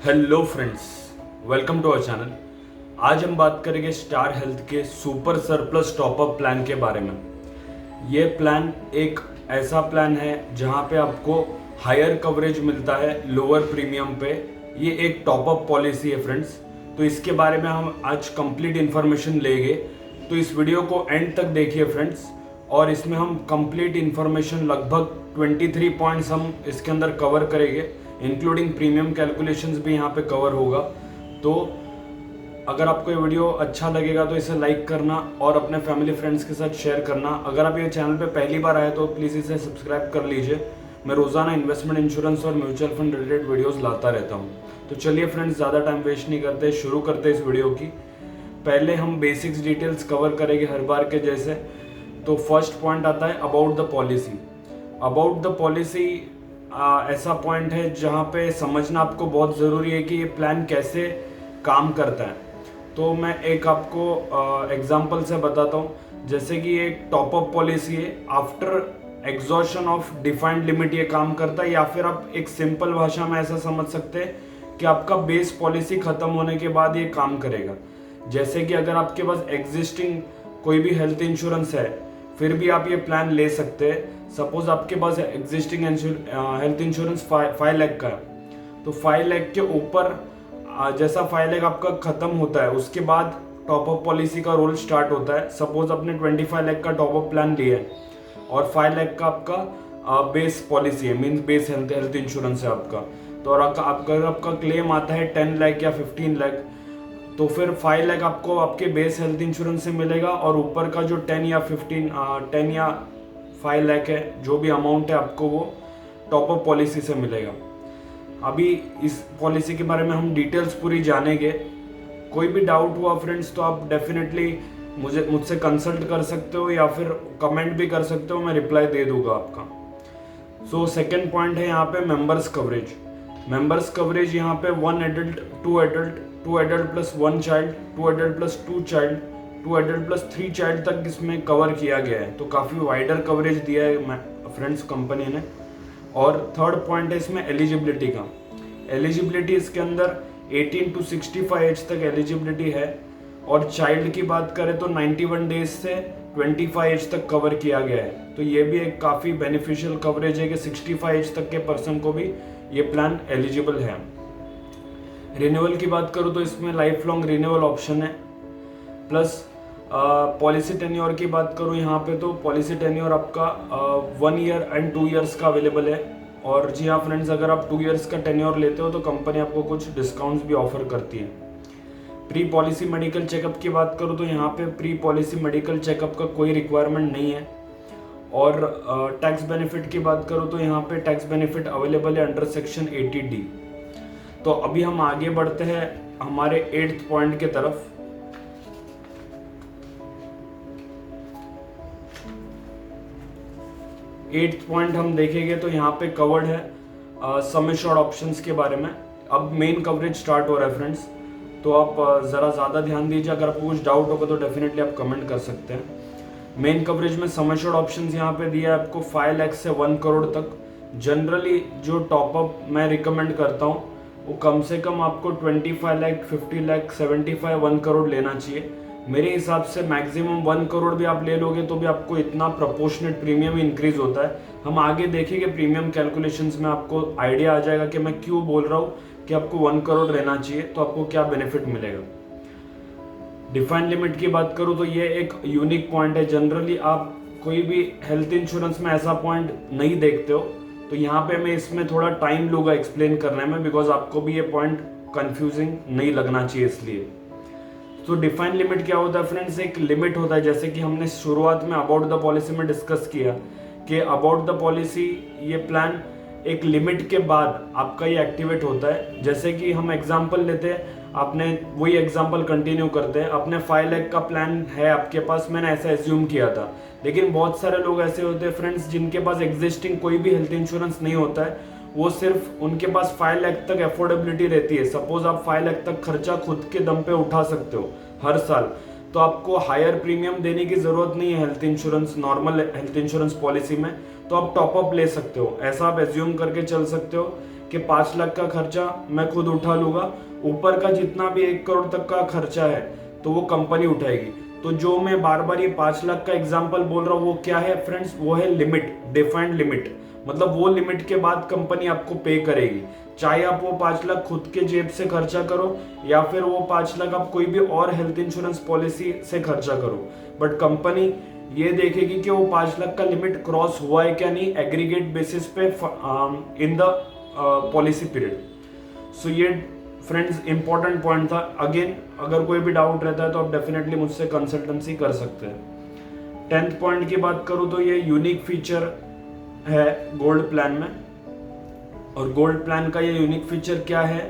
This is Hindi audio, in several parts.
Hello friends, welcome to our channel. आज हम बात करेंगे स्टार हेल्थ के सुपर सरप्लस टॉपअप प्लान के बारे में। ये प्लान एक ऐसा प्लान है जहां पे आपको हायर कवरेज मिलता है लोअर प्रीमियम पे। ये एक टॉपअप पॉलिसी है फ्रेंड्स, तो इसके बारे में हम आज कंप्लीट इन्फॉर्मेशन लेंगे। तो इस वीडियो को एंड तक देखिए फ्रेंड्स, और इसमें हम कंप्लीट इन्फॉर्मेशन लगभग 23 पॉइंट्स हम इसके अंदर कवर करेंगे, इंक्लूडिंग प्रीमियम कैलकुलेशंस भी यहाँ पे कवर होगा। तो अगर आपको ये वीडियो अच्छा लगेगा तो इसे लाइक करना और अपने फैमिली फ्रेंड्स के साथ शेयर करना। अगर आप ये चैनल पे पहली बार आए तो प्लीज़ इसे सब्सक्राइब कर लीजिए। मैं रोज़ाना इन्वेस्टमेंट, इंश्योरेंस और म्यूचुअल फंड रिलेटेड वीडियोस लाता रहता हूँ। तो चलिए फ्रेंड्स, ज़्यादा टाइम वेस्ट नहीं करते, शुरू करते इस वीडियो की। पहले हम बेसिक्स डिटेल्स कवर करेंगे हर बार के जैसे। तो फर्स्ट पॉइंट आता है about the policy. About the policy ऐसा पॉइंट है जहाँ पे समझना आपको बहुत ज़रूरी है कि ये प्लान कैसे काम करता है। तो मैं एक आपको एग्जांपल से बताता हूँ। जैसे कि एक टॉपअप पॉलिसी है, after exhaustion of defined limit ये काम करता है, या फिर आप एक सिंपल भाषा में ऐसा समझ सकते हैं कि आपका बेस पॉलिसी खत्म होने के बाद ये काम करेगा। जैसे कि अगर आपके पास एग्जिस्टिंग कोई भी हेल्थ इंश्योरेंस है फिर भी आप ये प्लान ले सकते हैं। सपोज आपके पास एग्जिस्टिंग हेल्थ इंश्योरेंस 5 लाख का है, तो 5 लाख के ऊपर जैसा 5 लाख आपका खत्म होता है उसके बाद टॉपअप पॉलिसी का रोल स्टार्ट होता है। सपोज आपने 25 लाख का टॉपअप प्लान लिया है और 5 लाख का आपका बेस पॉलिसी है, मीन्स बेस हेल्थ इंश्योरेंस है आपका। तो और अगर आपका क्लेम आता है 10 लाख या 15 लाख, तो फिर 5 लाख आपको आपके बेस हेल्थ इंश्योरेंस से मिलेगा और ऊपर का जो 10 या 5 लाख है, जो भी अमाउंट है आपको वो टॉपअप पॉलिसी से मिलेगा। अभी इस पॉलिसी के बारे में हम डिटेल्स पूरी जानेंगे। कोई भी डाउट हुआ फ्रेंड्स तो आप डेफिनेटली मुझसे कंसल्ट कर सकते हो या फिर कमेंट भी कर सकते हो, मैं रिप्लाई दे दूंगा आपका। सो सेकेंड पॉइंट है यहाँ पे मेंबर्स कवरेज। मेंबर्स कवरेज यहाँ पे 1 adult, 2 adult, 2 adult plus 1 child, 2 adult plus 2 child, 2 adult plus 3 child तक इसमें कवर किया गया है। तो काफ़ी वाइडर कवरेज दिया है फ्रेंड्स कंपनी ने। और थर्ड पॉइंट है इसमें एलिजिबिलिटी का। एलिजिबिलिटी इसके अंदर 18 to 65 एज तक एलिजिबिलिटी है, और चाइल्ड की बात करें तो 91 डेज से 25 एज तक कवर किया गया है। तो ये भी एक काफ़ी बेनिफिशियल कवरेज है कि 65 एज तक के पर्सन को भी ये प्लान एलिजिबल है। रिन्यूअल की बात करूँ तो इसमें लाइफ लॉन्ग रिन्यूअल ऑप्शन है। प्लस पॉलिसी टेन्योर की बात करूँ यहाँ पे तो पॉलिसी टेन्योर आपका 1 ईयर एंड 2 ईयर्स का अवेलेबल है। और जी हाँ फ्रेंड्स, अगर आप 2 ईयर्स का टेन्योर लेते हो तो कंपनी आपको कुछ डिस्काउंट्स भी ऑफर करती है। प्री पॉलिसी मेडिकल चेकअप की बात करूँ तो यहाँ पे प्री पॉलिसी मेडिकल चेकअप का कोई रिक्वायरमेंट नहीं है। और टैक्स बेनिफिट की बात करूँ तो यहाँ पे टैक्स बेनिफिट अवेलेबल है अंडर सेक्शन 80D। तो अभी हम आगे बढ़ते हैं हमारे 8th पॉइंट के तरफ। एट्थ पॉइंट हम देखेंगे तो यहाँ पे कवर्ड है सम एश्योर्ड ऑप्शंस के बारे में। अब मेन कवरेज स्टार्ट हो रहा है फ्रेंड्स, तो आप ज़रा ज़्यादा ध्यान दीजिए। अगर आपको कुछ डाउट होगा तो डेफिनेटली आप कमेंट कर सकते हैं। मेन कवरेज में सम एश्योर्ड ऑप्शंस यहाँ पे दिया है आपको 5 लाख से 1 करोड़ तक। जनरली जो टॉपअप मैं रिकमेंड करता हूँ वो कम से कम आपको 25 लाख, 50 लाख, 75, 1 करोड़ लेना चाहिए। मेरे हिसाब से मैक्सिमम 1 करोड़ भी आप ले लोगे तो भी आपको इतना प्रोपोर्शनेट प्रीमियम इंक्रीज होता है। हम आगे देखेंगे प्रीमियम कैलकुलेशंस में, आपको आइडिया आ जाएगा कि मैं क्यों बोल रहा हूँ कि आपको 1 करोड़ रहना चाहिए, तो आपको क्या बेनिफिट मिलेगा। डिफाइंड लिमिट की बात करूँ तो ये एक यूनिक पॉइंट है। जनरली आप कोई भी हेल्थ इंश्योरेंस में ऐसा पॉइंट नहीं देखते हो, तो यहाँ पे मैं इसमें थोड़ा टाइम लूँगा एक्सप्लेन करने में, बिकॉज आपको भी ये पॉइंट कंफ्यूजिंग नहीं लगना चाहिए इसलिए। तो डिफाइन लिमिट क्या होता है फ्रेंड्स? एक लिमिट होता है, जैसे कि हमने शुरुआत में अबाउट द पॉलिसी में डिस्कस किया कि अबाउट द पॉलिसी ये प्लान एक लिमिट के बाद आपका ये एक्टिवेट होता है। जैसे कि हम एग्जांपल लेते हैं, आपने वही एग्जांपल कंटिन्यू करते हैं। अपने 5 लाख का प्लान है आपके पास, मैंने ऐसा एज्यूम किया था, लेकिन बहुत सारे लोग ऐसे होते हैं फ्रेंड्स जिनके पास एग्जिस्टिंग कोई भी हेल्थ इंश्योरेंस नहीं होता है। वो सिर्फ उनके पास 5 लाख तक अफोर्डेबिलिटी रहती है। सपोज आप 5 लाख तक खर्चा खुद के दम पे उठा सकते हो हर साल, तो आपको हायर प्रीमियम देने की जरूरत नहीं है health insurance, normal health insurance policy में। तो आप टॉपअप ले सकते हो। ऐसा आप एज्यूम करके चल सकते हो कि 5 लाख का खर्चा मैं खुद उठा लूंगा, ऊपर का जितना भी 1 करोड़ तक का खर्चा है तो वो कंपनी उठाएगी। तो जो मैं बार बार ये 5 लाख का एग्जाम्पल बोल रहा हूँ वो क्या है फ्रेंड्स, वो है लिमिट, डिफाइंड लिमिट। मतलब वो लिमिट के बाद कंपनी आपको पे करेगी, चाहे आप वो 5 लाख खुद के जेब से खर्चा करो या फिर वो 5 लाख आप कोई भी और हेल्थ इंश्योरेंस पॉलिसी से खर्चा करो, बट कंपनी ये देखेगी कि वो 5 लाख का लिमिट क्रॉस हुआ है क्या नहीं एग्रीगेट बेसिस पे इन द पॉलिसी पीरियड। सो ये फ्रेंड्स इंपॉर्टेंट पॉइंट था। अगेन अगर कोई भी डाउट रहता है तो आप डेफिनेटली मुझसे कंसल्टेंसी कर सकते हैं। 10th पॉइंट की बात करूं तो ये यूनिक फीचर है गोल्ड प्लान में, और गोल्ड प्लान का ये यूनिक फीचर क्या है,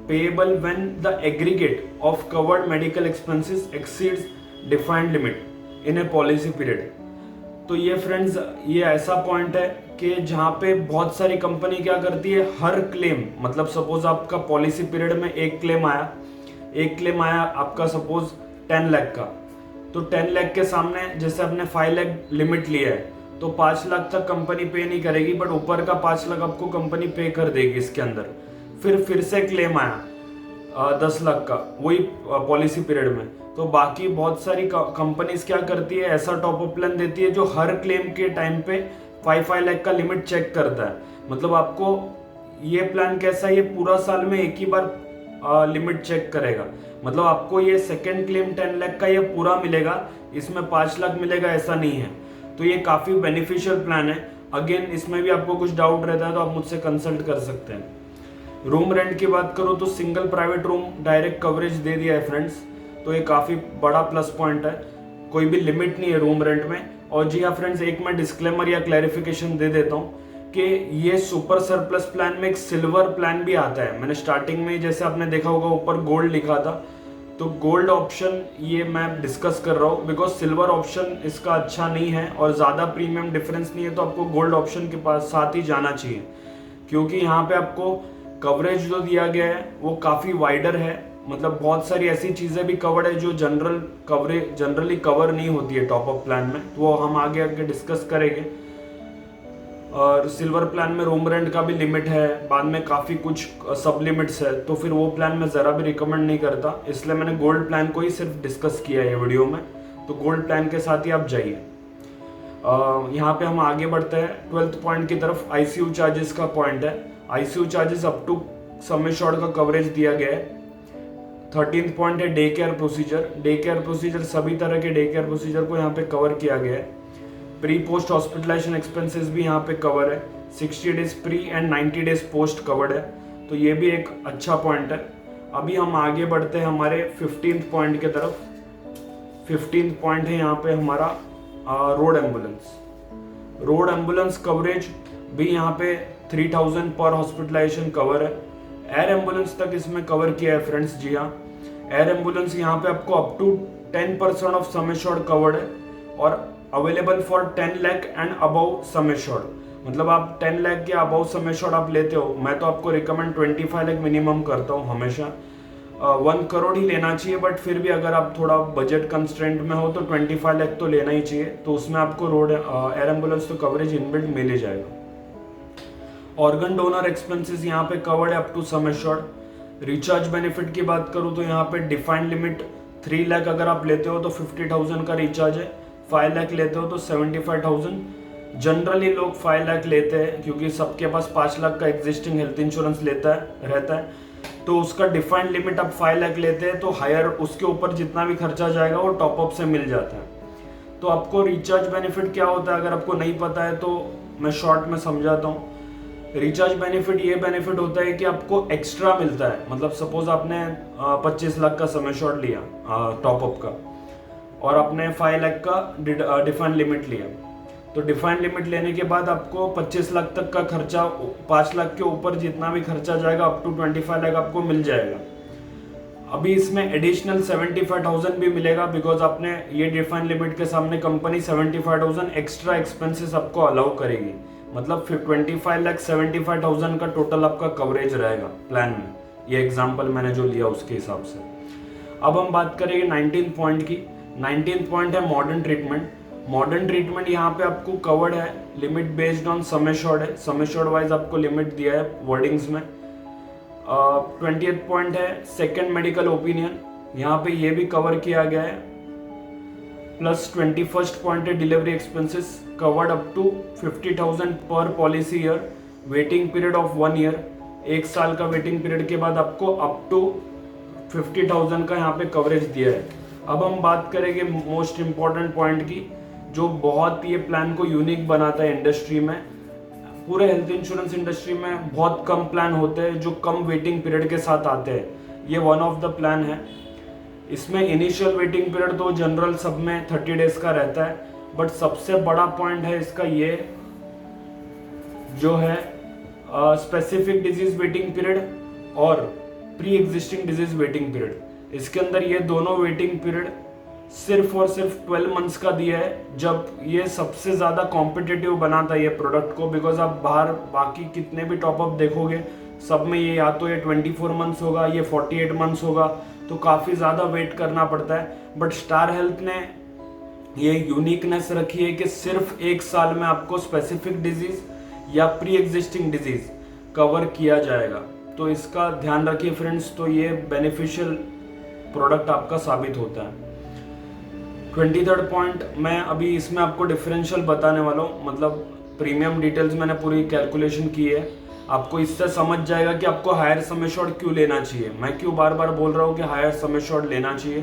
payable when the aggregate of covered medical expenses exceeds defined limit in A policy period. तो ये फ्रेंड्स ये ऐसा पॉइंट है कि जहाँ पे बहुत सारी कंपनी क्या करती है, हर क्लेम, मतलब सपोज आपका पॉलिसी पीरियड में एक क्लेम आया आपका सपोज 10 लाख का, तो 10 लाख के सामने जैसे आपने 5 लाख लिमिट लिया है तो 5 लाख तक कंपनी पे नहीं करेगी, बट ऊपर का 5 लाख आपको कंपनी पे कर देगी इसके अंदर। फिर से क्लेम आया 10 लाख का वही पॉलिसी पीरियड में, तो बाकी बहुत सारी कंपनीज क्या करती है, ऐसा टॉपअप प्लान देती है जो हर क्लेम के टाइम पे 5 लाख का लिमिट चेक करता है। मतलब आपको ये प्लान कैसा है, ये पूरा साल में एक ही बार लिमिट चेक करेगा। मतलब आपको ये सेकेंड क्लेम 10 लाख का ये पूरा मिलेगा, इसमें 5 लाख मिलेगा ऐसा नहीं है। तो ये काफ़ी बेनिफिशियल प्लान है। अगेन इसमें भी आपको कुछ डाउट रहता है तो आप मुझसे कंसल्ट कर सकते हैं। रूम रेंट की बात करूँ तो single private room direct coverage दे दिया है फ्रेंड्स, तो ये काफ़ी बड़ा प्लस पॉइंट है, कोई भी लिमिट नहीं है रूम रेंट में। और जी हाँ फ्रेंड्स, एक मैं डिस्क्लेमर या क्लैरिफिकेशन दे देता हूँ कि ये सुपर सरप्लस प्लान में एक सिल्वर प्लान भी आता है। मैंने स्टार्टिंग में जैसे आपने देखा होगा ऊपर गोल्ड लिखा था, तो गोल्ड ऑप्शन ये मैं डिस्कस कर रहा हूँ बिकॉज सिल्वर ऑप्शन इसका अच्छा नहीं है और ज़्यादा प्रीमियम डिफरेंस नहीं है, तो आपको गोल्ड ऑप्शन के पास साथ ही जाना चाहिए, क्योंकि यहाँ पे आपको कवरेज जो दिया गया है वो काफ़ी वाइडर है। मतलब बहुत सारी ऐसी चीज़ें भी कवर्ड है जो जनरली कवर नहीं होती है टॉपअप प्लान में, तो वो हम आगे डिस्कस करेंगे। और सिल्वर प्लान में रूम रेंट का भी लिमिट है, बाद में काफ़ी कुछ सब लिमिट्स है, तो फिर वो प्लान मैं ज़रा भी रिकमेंड नहीं करता, इसलिए मैंने गोल्ड प्लान को ही सिर्फ डिस्कस किया है वीडियो में। तो गोल्ड प्लान के साथ ही आप जाइए। यहाँ पे हम आगे बढ़ते हैं 12th पॉइंट की तरफ। आईसीयू चार्जेस का पॉइंट है। ICU charges up to sum assured का कवरेज दिया गया है। 13th पॉइंट है day care procedure. Day care procedure सभी तरह के डे केयर प्रोसीजर को यहाँ पे कवर किया गया है। प्री पोस्ट हॉस्पिटलाइजेशन एक्सपेंसेस भी यहाँ पे कवर है। 60 days pre and 90 days post covered है, तो ये भी एक अच्छा पॉइंट है। अभी हम आगे बढ़ते हैं हमारे 15th पॉइंट की तरफ। 15th पॉइंट है यहाँ पे हमारा road ambulance. Road ambulance coverage भी यहाँ पे 3000 पर हॉस्पिटलाइजेशन कवर है। एयर एम्बुलेंस तक इसमें कवर किया है फ्रेंड्स। जी हाँ, एयर एम्बुलेंस यहाँ पे आपको up to 10% of sum assured covered है और available for 10 lakh and above sum assured. मतलब आप 10 लाख के अबव सम एश्योर्ड आप लेते हो, मैं तो आपको रिकमेंड 25 लाख मिनिमम करता हूँ हमेशा। 1 करोड़ ही लेना चाहिए, बट फिर भी अगर आप थोड़ा बजट कंस्ट्रेंट में हो तो 25 लाख तो लेना ही चाहिए, तो उसमें आपको रोड एयर एम्बुलेंस तो कवरेज इनबिल्ट मिल ही जाएगा। ऑर्गन डोनर एक्सपेंसेस यहाँ पे कवर्ड है up to sum assured. Recharge benefit की बात करूँ तो यहाँ पे डिफाइंड लिमिट 3 लाख अगर आप लेते हो तो 50,000 का रिचार्ज है, 5 लाख लेते हो तो 75,000। जनरली लोग 5 लाख लेते हैं क्योंकि सबके पास 5 लाख का एग्जिस्टिंग हेल्थ इंश्योरेंस रहता है, तो उसका डिफाइंड लिमिट आप 5 लाख लेते हैं तो हायर उसके ऊपर जितना भी खर्चा जाएगा वो टॉपअप से मिल जाता है। तो आपको रिचार्ज बेनिफिट क्या होता है अगर आपको नहीं पता है तो मैं शॉर्ट में समझाता हूँ। रिचार्ज बेनिफिट ये बेनिफिट होता है कि आपको एक्स्ट्रा मिलता है। मतलब सपोज आपने 25 लाख का सम एश्योर्ड लिया टॉपअप का और आपने 5 लाख का डिफाइंड लिमिट लिया, तो डिफाइंड लिमिट लेने के बाद आपको 25 लाख तक का खर्चा, 5 लाख के ऊपर जितना भी खर्चा जाएगा अप टू 25 लाख आपको मिल जाएगा। अभी इसमें एडिशनल 75,000 भी मिलेगा बिकॉज आपने ये डिफाइंड लिमिट के सामने कंपनी 75,000 एक्स्ट्रा एक्सपेंसेस आपको अलाउ करेगी। मतलब 25 लाख 75,000 का टोटल आपका कवरेज रहेगा प्लान में। ये एग्जाम्पल मैंने जो लिया उसके हिसाब से। अब हम बात करेंगे 19th पॉइंट की। 19th पॉइंट है मॉडर्न ट्रीटमेंट। मॉडर्न ट्रीटमेंट यहाँ पे आपको कवर्ड है, limit based on sum assured है, सम एश्योर्ड वाइज आपको लिमिट दिया है वर्डिंग्स में। 20th पॉइंट है सेकंड मेडिकल ओपिनियन, यहाँ पे ये भी कवर किया गया है। प्लस 21st पॉइंट है delivery expenses covered up to 50,000 पर policy year, waiting period of 1 year, 1 साल का वेटिंग पीरियड के बाद आपको अप टू 50,000 का यहाँ पे कवरेज दिया है। अब हम बात करेंगे मोस्ट इम्पॉर्टेंट पॉइंट की, जो बहुत ये प्लान को यूनिक बनाता है इंडस्ट्री में। पूरे हेल्थ इंश्योरेंस इंडस्ट्री में बहुत कम प्लान होते हैं जो कम वेटिंग पीरियड के साथ आते हैं। ये वन ऑफ द प्लान है। इसमें इनिशियल वेटिंग पीरियड तो जनरल सब में 30 डेज का रहता है, बट सबसे बड़ा पॉइंट है इसका ये जो है स्पेसिफिक डिजीज वेटिंग पीरियड और pre existing disease waiting period. इसके अंदर ये दोनों वेटिंग पीरियड सिर्फ और सिर्फ 12 मंथ्स का दिया है, जब ये सबसे ज़्यादा कॉम्पिटिटिव बनाता है ये प्रोडक्ट को। बिकॉज आप बाहर बाकी कितने भी टॉपअप देखोगे सब में ये या तो ये 24 मंथ्स होगा, ये 48 मंथ्स होगा, तो काफ़ी ज़्यादा वेट करना पड़ता है। बट स्टार हेल्थ ने ये यूनिकनेस रखी है कि सिर्फ 1 साल में आपको स्पेसिफिक डिजीज या प्री एग्जिस्टिंग डिजीज कवर किया जाएगा। तो इसका ध्यान रखिए फ्रेंड्स, तो ये बेनिफिशियल प्रोडक्ट आपका साबित होता है। 23rd पॉइंट मैं अभी इसमें आपको डिफरेंशियल बताने वाला हूँ, मतलब प्रीमियम डिटेल्स मैंने पूरी कैलकुलेशन की है। आपको इससे समझ जाएगा कि आपको हायर सम एश्योर्ड क्यों लेना चाहिए। मैं क्यों बार बार बोल रहा हूँ कि हायर सम एश्योर्ड लेना चाहिए।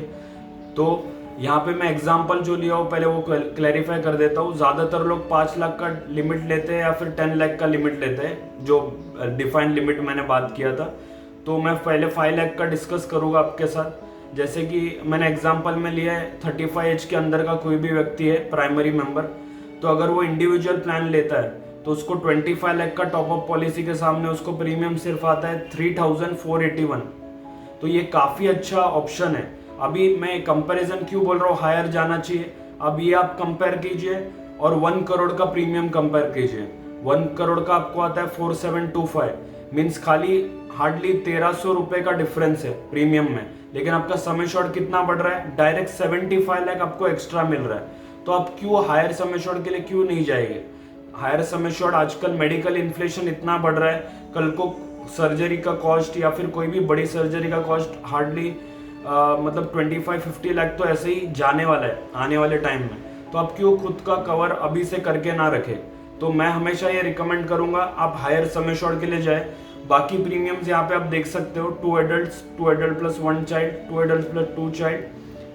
तो यहाँ पे मैं एग्जांपल जो लिया हूँ पहले वो क्लैरिफाई कर देता हूँ। ज़्यादातर लोग 5 लाख का लिमिट लेते हैं या फिर 10 लाख का लिमिट लेते हैं, जो डिफाइंड लिमिट मैंने बात किया था। तो मैं पहले 5 लाख का डिस्कस करूँगा आपके साथ। जैसे कि मैंने एग्जांपल में लिया है 35 एज के अंदर का कोई भी व्यक्ति है प्राइमरी मेंबर, तो अगर वो इंडिविजुअल प्लान लेता है तो उसको 25 लाख का टॉपअप पॉलिसी के सामने उसको प्रीमियम सिर्फ आता है 3,481। तो ये काफ़ी अच्छा ऑप्शन है। अभी मैं कंपैरिजन क्यों बोल रहा हूँ हायर जाना चाहिए, अब ये आप कंपेयर कीजिए और 1 करोड़ का प्रीमियम कंपेयर कीजिए। 1 करोड़ का आपको आता है 4725, मीन्स खाली हार्डली 1300 रुपये का डिफरेंस है प्रीमियम में, लेकिन आपका सम एश्योर्ड कितना बढ़ रहा है, डायरेक्ट 75 लाख आपको एक्स्ट्रा मिल रहा है। तो आप क्यों हायर सम एश्योर्ड के लिए क्यों नहीं जाएंगे। हायर सम एश्योर्ड आजकल मेडिकल इन्फ्लेशन इतना बढ़ रहा है, कल को सर्जरी का कॉस्ट या फिर कोई भी बड़ी सर्जरी का कॉस्ट हार्डली मतलब 25-50 लाख तो ऐसे ही जाने वाला है आने वाले टाइम में। तो आप क्यों खुद का कवर अभी से करके ना रखें। तो मैं हमेशा ये रिकमेंड करूंगा आप हायर सम एश्योर्ड के लिए जाए। बाकी प्रीमियम्स यहाँ पे आप देख सकते हो, 2 adults, 2 adult plus 1 child, 2 adult plus 2 child.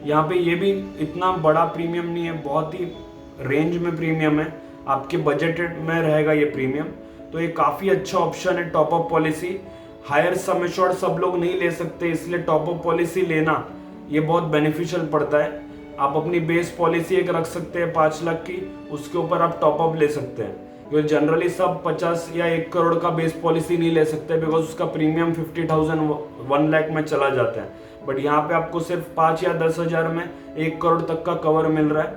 यहाँ पे ये भी इतना बड़ा प्रीमियम नहीं है, बहुत ही रेंज में प्रीमियम है, आपके बजटेड में रहेगा ये प्रीमियम। तो ये काफ़ी अच्छा ऑप्शन है top up policy. Higher sum assured सब लोग नहीं ले सकते, इसलिए टॉपअप पॉलिसी लेना ये बहुत बेनिफिशियल पड़ता है। आप अपनी बेस पॉलिसी एक रख सकते हैं 5 लाख की, उसके ऊपर आप टॉपअप ले सकते हैं। क्योंकि जनरली सब 50 या 1 करोड़ का बेस पॉलिसी नहीं ले सकते, बिकॉज उसका प्रीमियम 50,000 1 लाख में चला जाता है। बट यहाँ पे आपको सिर्फ 5 या 10 हज़ार में 1 करोड़ तक का कवर मिल रहा है।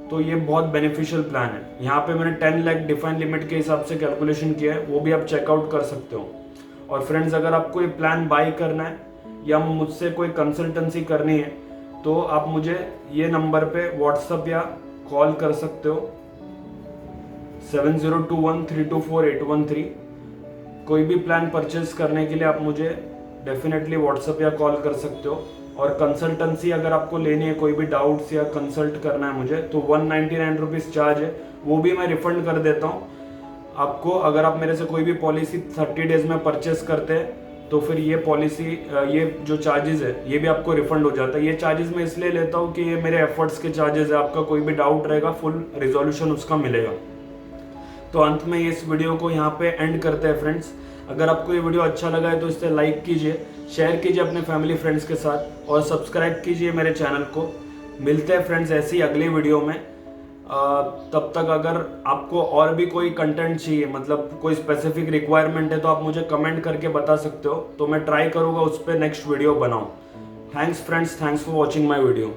तो ये बहुत बेनिफिशियल प्लान है। यहाँ पे मैंने 10 लाख डिफाइन लिमिट के हिसाब से कैलकुलेशन किया है, वो भी आप चेकआउट कर सकते हो। और फ्रेंड्स, अगर आपको ये प्लान बाई करना है या मुझसे कोई कंसल्टेंसी करनी है तो आप मुझे ये नंबर पे व्हाट्सएप या कॉल कर सकते हो 7021324813। कोई भी प्लान परचेज करने के लिए आप मुझे डेफिनेटली व्हाट्सएप या कॉल कर सकते हो। और कंसल्टेंसी अगर आपको लेनी है, कोई भी डाउट्स या कंसल्ट करना है मुझे, तो 199 रुपीज़ चार्ज है, वो भी मैं रिफंड कर देता हूँ आपको। अगर आप मेरे से कोई भी पॉलिसी 30 डेज में परचेस करते हैं तो फिर ये पॉलिसी ये जो चार्जेस है ये भी आपको रिफंड हो जाता है। ये चार्जेस मैं इसलिए लेता हूँ कि ये मेरे एफर्ट्स के चार्जेस है। आपका कोई भी डाउट रहेगा फुल रिजोल्यूशन उसका मिलेगा। तो अंत में इस वीडियो को यहाँ पे एंड करते हैं फ्रेंड्स। अगर आपको ये वीडियो अच्छा लगा है तो इसे लाइक कीजिए, शेयर कीजिए अपने फैमिली फ्रेंड्स के साथ और सब्सक्राइब कीजिए मेरे चैनल को। मिलते हैं फ्रेंड्स ऐसी अगली वीडियो में। तब तक अगर आपको और भी कोई कंटेंट चाहिए, मतलब कोई स्पेसिफिक रिक्वायरमेंट है, तो आप मुझे कमेंट करके बता सकते हो, तो मैं ट्राई करूँगा उस पर नेक्स्ट वीडियो बनाऊँ। Thanks friends, thanks for watching my video.